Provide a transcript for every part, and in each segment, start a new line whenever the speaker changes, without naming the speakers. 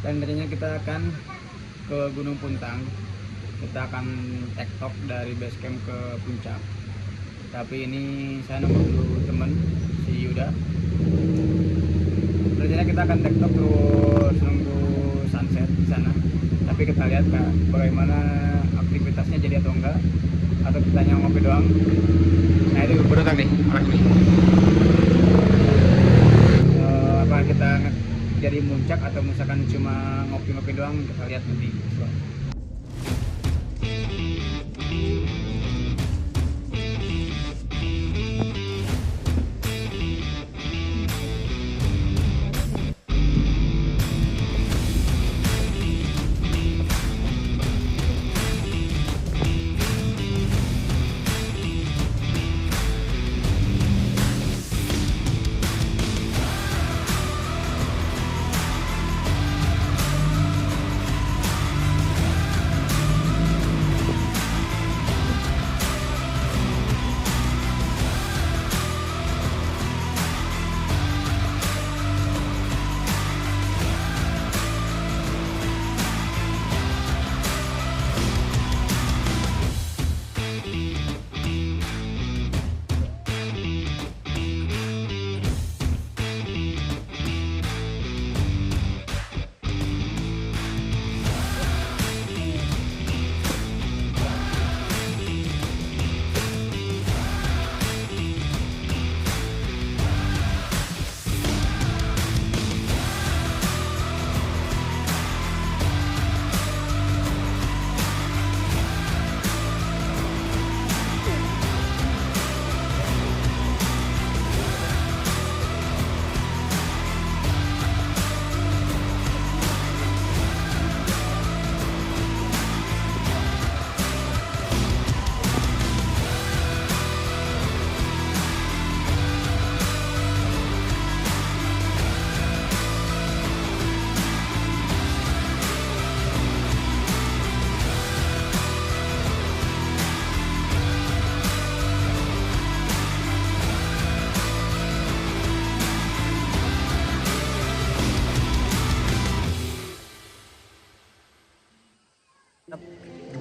Dan rencananya kita akan ke Gunung Puntang. Kita akan tektok dari base camp ke puncak. Tapi ini saya nunggu dulu temen si Yuda. Rencananya kita akan tektok terus nunggu sunset di sana. Tapi kita lihat Kak, bagaimana aktivitasnya jadi atau enggak, atau kita hanya ngopi doang. Nah itu berutang nih orang ini. Apa kita jadi muncak atau misalkan cuma ngopi-ngopi doang, kita lihat nanti.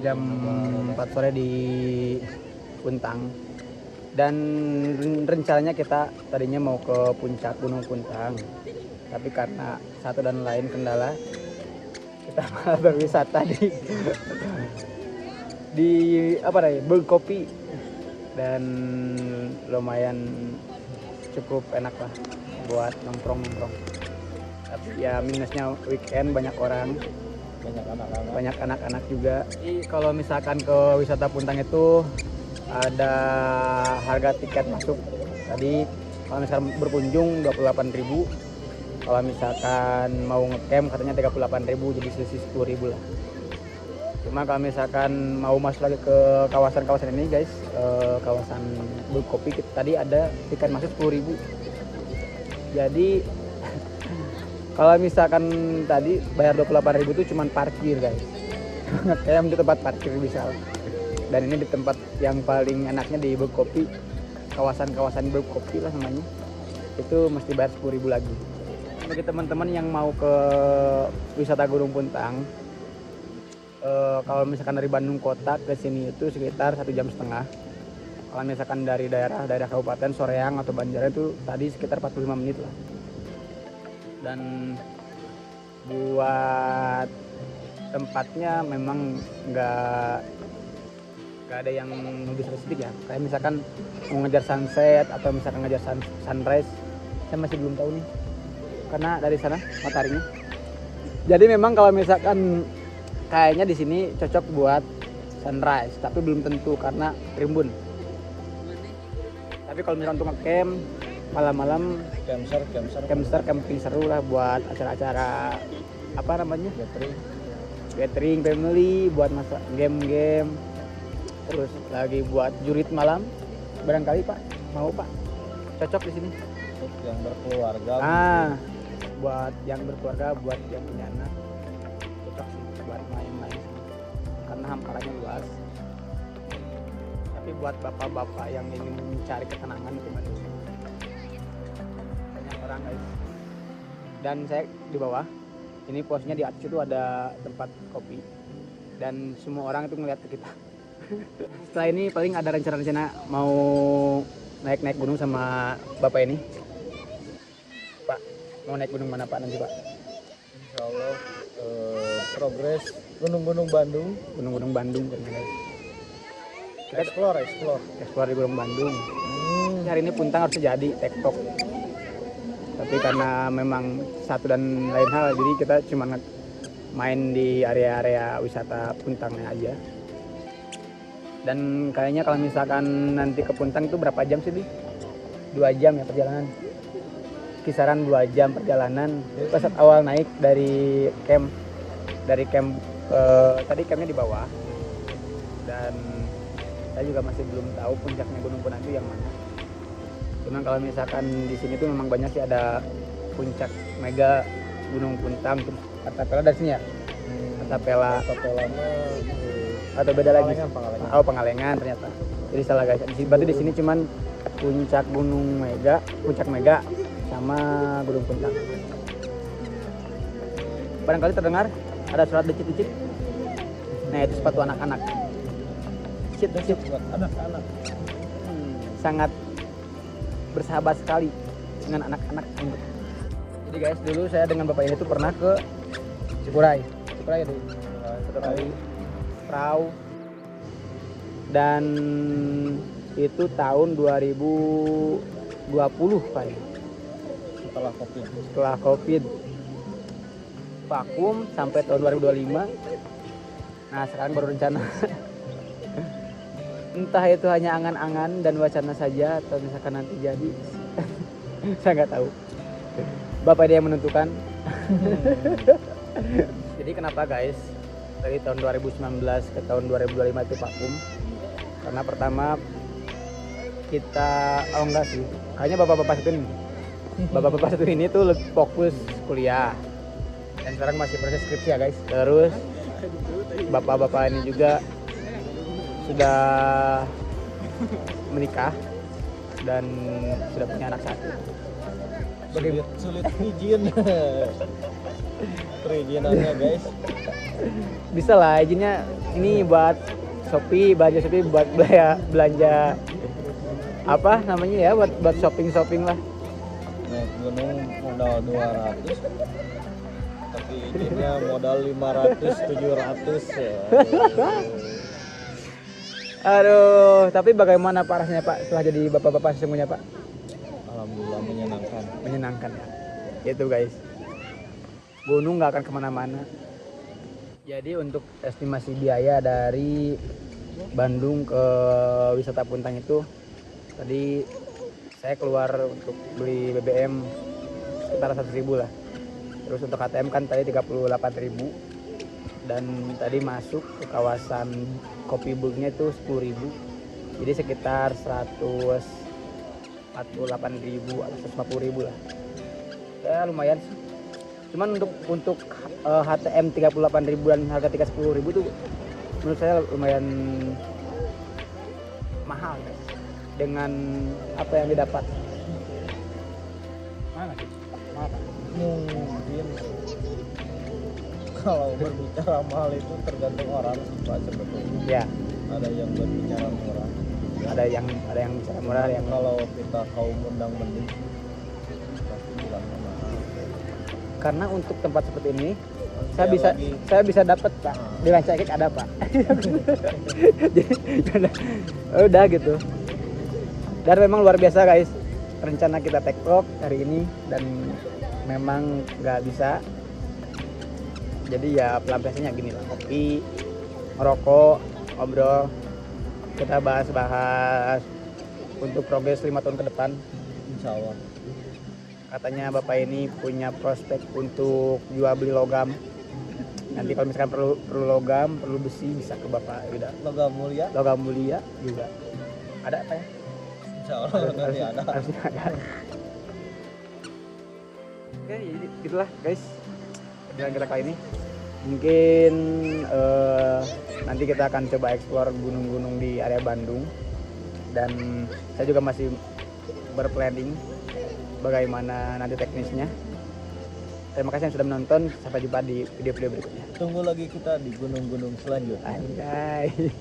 Jam 4 sore di Puntang, dan rencananya kita tadinya mau ke puncak Gunung Puntang, tapi karena satu dan lain kendala kita malah berwisata di apa nih, Berkopi, dan lumayan cukup enak lah buat nongkrong. Tapi ya minusnya weekend banyak orang, banyak anak-anak juga. Jadi kalau misalkan ke wisata Puntang itu ada harga tiket masuk. Tadi kalau misalkan berkunjung 28.000, kalau misalkan mau ngecamp katanya 38.000, jadi selisih 10.000 lah. Cuma kalau misalkan mau masuk lagi ke kawasan-kawasan ini guys, kawasan Berkopi, tadi ada tiket masuk 10.000. Jadi kalau misalkan tadi bayar 28.000 itu cuman parkir guys. Ngecamp di tempat parkir bisa. Dan ini di tempat yang paling enaknya di Berkopi, kawasan-kawasan Berkopi lah namanya. Itu mesti bayar 10.000 lagi. Bagi teman-teman yang mau ke wisata Gunung Puntang, kalau misalkan dari Bandung kota ke sini itu sekitar 1,5 jam. Kalau misalkan dari daerah kabupaten Soreang atau Banjaran itu tadi sekitar 45 menit lah. Dan buat tempatnya memang nggak ada yang lebih spesifik ya. Kayak misalkan mau ngejar sunset atau misalkan ngejar sunrise, saya masih belum tahu nih, karena dari sana mataharinya. Jadi memang kalau misalkan kayaknya di sini cocok buat sunrise, tapi belum tentu karena rimbun. Tapi kalau misalkan untuk ngecamp malam-malam, camping seru lah buat acara-acara apa namanya, gathering family, buat masak game, terus lagi buat jurit malam. Barangkali Pak mau Pak, cocok di sini.
Untuk yang berkeluarga.
Buat yang berkeluarga, buat yang punya anak, cocok sih buat main-main karena hamparannya luas. Tapi buat bapak-bapak yang ingin mencari ketenangan itu banyak orang guys. Dan saya di bawah Ini posnya di atas itu ada tempat kopi dan semua orang itu ngeliat ke kita. Setelah ini paling ada rencana-rencana mau naik gunung sama bapak ini. Pak, mau naik gunung mana Pak nanti Pak?
Insya Allah progres gunung-gunung Bandung.
Gunung-gunung Bandung kan guys. Kita explore di Gunung Bandung. Hari ini Puntang harus jadi tektok. Tapi karena memang satu dan lain hal, jadi kita cuma main di area-area wisata Puntangnya aja. Dan kayaknya kalau misalkan nanti ke Puntang itu berapa jam sih, Di? 2 jam ya perjalanan. Kisaran 2 jam perjalanan. Pas awal naik dari camp tadi campnya di bawah. Dan saya juga masih belum tahu puncaknya Gunung Puntang itu yang mana. Cuman kalau misalkan di sini tuh memang banyak sih, ada puncak mega Gunung Puntang, terus Artapela dari sini ya. Artapela atau beda lagi?
Pangalengan.
Oh, Pangalengan ternyata. Jadi salah guys. Berarti di sini cuman puncak puncak mega sama Gunung Puntang. Barangkali terdengar ada suara decit-decit. Nah, itu sepatu anak-anak. Decit
buat anak-anak.
Sangat bersahabat sekali dengan anak-anak. Jadi guys, dulu saya dengan bapak ini tuh pernah ke Cikuray itu perahu, dan itu tahun 2020 Pak ya. Setelah Covid vakum sampai tahun 2025. Nah, sekarang baru rencana. Entah itu hanya angan-angan dan wacana saja atau misalkan nanti jadi. Saya nggak tahu. Bapak dia yang menentukan. Jadi kenapa guys dari tahun 2019 ke tahun 2025 itu vakum? Karena pertama kita enggak sih, kayaknya bapak-bapak satu ini tuh lebih fokus kuliah dan sekarang masih proses skripsi ya guys. Terus bapak-bapak ini juga sudah menikah dan sudah punya anak satu.
Sulit izin. Perizinannya guys.
Bisa lah izinnya, ini buat Shopee, belanja Shopee buat belanja apa namanya ya, buat shopping lah.
Naik gunung modal 200, tapi izinnya modal 500 700 ya.
Aduh, tapi bagaimana Pak rasanya Pak setelah jadi bapak-bapak semuanya Pak?
Alhamdulillah
Menyenangkan ya. Itu guys, gunung nggak akan kemana-mana. Jadi untuk estimasi biaya dari Bandung ke wisata Puntang itu, tadi saya keluar untuk beli BBM sekitar 100.000 lah. Terus untuk KTM kan tadi 38.000, dan tadi masuk ke kawasan Kopi Bugnya itu 10.000. Jadi sekitar 148.000 atau 150.000 lah. Ya lumayan sih. Cuman untuk HTM 38.000 dan harga tiket 10.000 itu menurut saya lumayan mahal guys, dengan apa yang didapat. Mana sih?
Mungkin kalau berbicara mahal itu tergantung orang sih Pak, sebetulnya.
Ya,
Ada yang berbicara murah.
ada yang bicara murah, yang
Kalau kita kaum undang mending pasti bilangnya mahal.
karena untuk tempat seperti ini
Ya,
saya bisa dapat Pak, di Rancakek ada Pak. Jadi udah gitu. Dan memang luar biasa guys, rencana kita take vlog hari ini dan memang nggak bisa. Jadi ya pelampiasannya gini lah, kopi, ngerokok, ngobrol, kita bahas untuk progres 5 tahun ke depan.
Insya Allah.
Katanya bapak ini punya prospek untuk jual beli logam. Nanti kalau misalkan perlu logam, perlu besi, bisa ke bapak. Udah.
Logam mulia.
Logam mulia juga ada apa ya?
Insya Allah nanti ada.
Harusnya ada. Oke, jadi itulah guys perjalanan kita kali ini. Mungkin nanti kita akan coba explore gunung-gunung di area Bandung, dan saya juga masih berplanning bagaimana nanti teknisnya. Terima kasih yang sudah menonton. Sampai jumpa di video-video berikutnya.
Tunggu lagi kita di gunung-gunung selanjutnya.
Anjay.